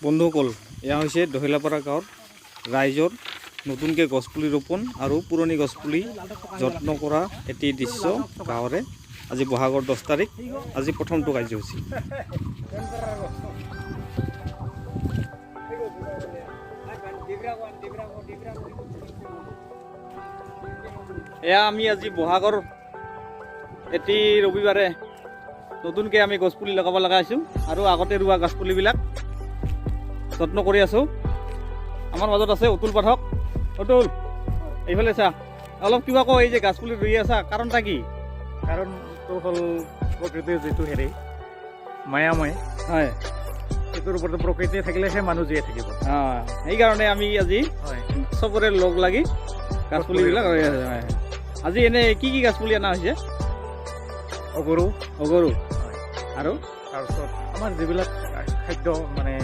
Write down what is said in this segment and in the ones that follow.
বন্ধুসকল, এয়া হৈছে দহিলাপাৰা গাঁৱৰ ৰাইজৰ নতুনকৈ গছপুলি ৰোপণ আৰু পুৰণি গছপুলি যত্ন কৰা এটি দৃশ্য গাঁৱৰে। আজি বহাগৰ 10 তাৰিখ, আজি প্ৰথমটো কাৰ্যসূচী। এয়া আমি আজি বহাগৰ এটি ৰবিবাৰে নতুনকৈ আমি গছপুলি লগাব লগা আছোঁ আৰু আগতে ৰোৱা গছপুলিবিলাক যত্ন কৰি আছোঁ। আমাৰ মাজত আছে অতুল পাঠক। অতুল, এইফালে চা, অলপ কিবা কওঁ। এই যে গছপুলি ৰুই আছা, কাৰণটা কি? কাৰণটো হ'ল প্ৰকৃতিৰ যিটো হেৰি মায়াময়, হয়, সেইটোৰ ওপৰতে প্ৰকৃতি থাকিলেহে মানুহ জীয়াই থাকিব। সেইকাৰণে আমি আজি চবৰে লগ লাগি গছপুলিবিলাক ৰুই আছোঁ। আজি এনে কি কি গছপুলি অনা হৈছে? অগৰু আৰু তাৰপিছত আমাৰ যিবিলাক খাদ্য মানে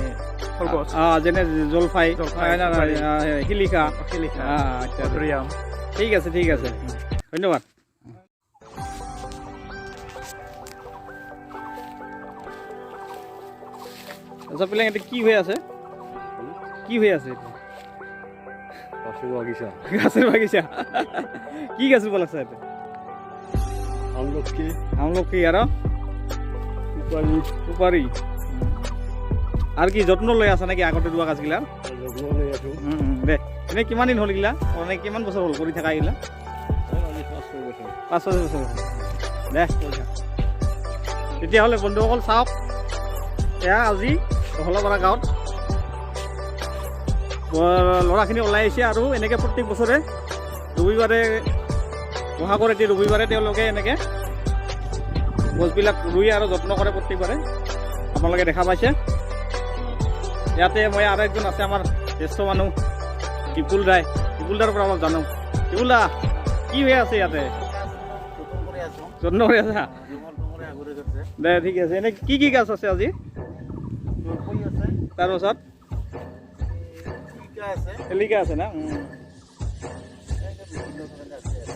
ফলগছ, যেনে জলফাই, শিলিখা, মধুৰিআম। ঠিক আছে, ঠিক আছে, ধন্যবাদ। আচ্ছা পেলে এটা কি হৈ আছে? কি হৈ আছে? গাছের বাগিচা। কি গাছ ৰুব লাগছে এটা? আমলখি আৰু সুপাৰি। আৰ কি যত্ন লৈ আছা নাকি আগতে ৰোৱা গাছগিলা? দে, এনে কিমান দিন হ'ল এইগিলা? মানে কিমান বছৰ হ'ল কৰি থকা এইগিলা? 5-6 বছৰ দে। তেতিয়াহ'লে বন্ধুসকল চাওক, এয়া আজি দহলাপাৰা গাঁৱত ল'ৰাখিনি ওলাই আহিছে আৰু এনেকৈ প্ৰত্যেক বছৰে ৰবিবাৰে, বহাগৰ এটি ৰবিবাৰে তেওঁলোকে এনেকৈ গছবিলাক ৰুই আৰু যত্ন কৰে প্ৰত্যেকবাৰে। আপোনালোকে দেখা পাইছে। ইয়াতে মই আৰু একজন আছে আমাৰ জ্যেষ্ঠ মানুহ, টিপুল দাই। টিপুল দাৰ পৰা অলপ জানো। টিপুল দা, কি হৈ আছে ইয়াতে? যত্ন কৰি আছা? দে, ঠিক আছে। এনে কি কি গাছ আছে আজি? তাৰপাছত শিলিখা আছে না?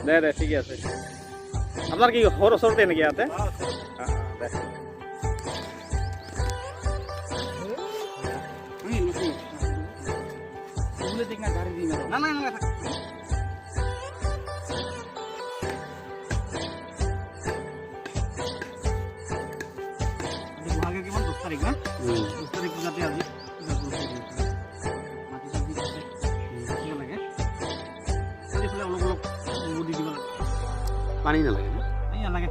দে দে, ঠিকে আছে। আপোনাৰ কি ঘৰ ওচৰতে নেকি ইয়াতে? দে। বহাগৰ কিমান 10 তাৰিখ না? 10 তাৰিখ পূজাতে আজি পানী নালাগে, নালাগে,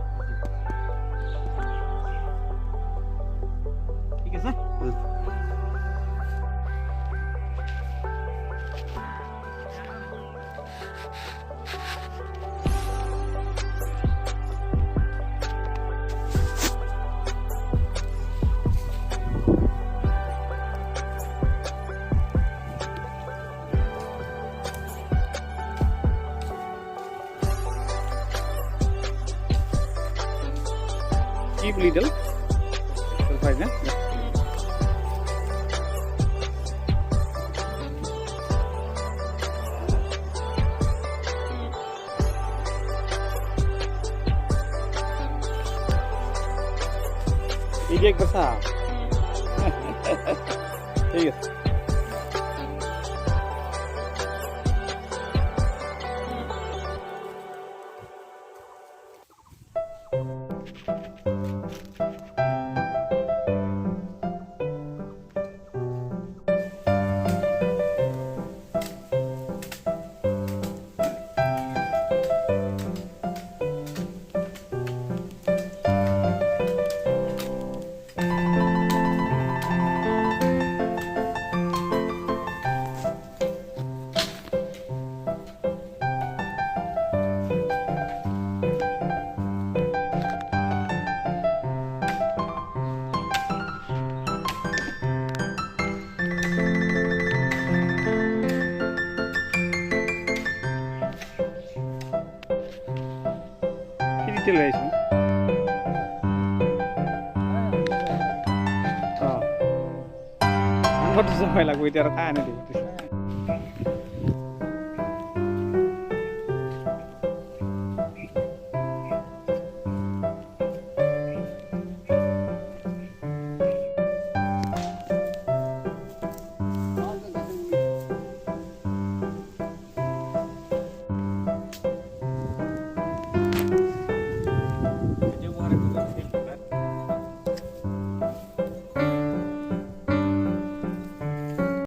ঠিক আছে। Keep little, fine, eh? Ini yang besar. Iya. Kecil guys. Angkot sampai lagu itu rekaman itu.